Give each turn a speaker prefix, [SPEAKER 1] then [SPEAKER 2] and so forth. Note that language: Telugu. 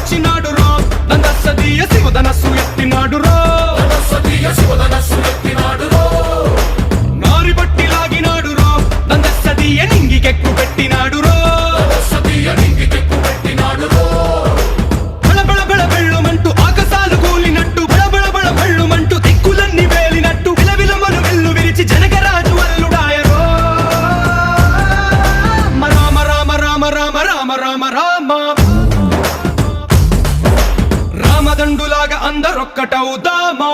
[SPEAKER 1] వచ్చినాడు రో నందసదీయ శివధనస్సు ఎత్తినాడు రో నారి బట్టి లాగినాడు రో నందసదీయ నింగికెక్కు పెట్టినాడు రో బళబళ బళ బెళ్ళుమంటూ ఆకాశాలు కూలినట్టు బళబళ బళ బళ్ళుమంటూ దిక్కులన్నీ వేలినట్టు విలవిలమలు వెల్లు విరిచి జనకరాజు అల్లుడాయరో రామ రామ రామ రామ రామ రామ రామ రామదండులాగా అందరొక్కటవుదామా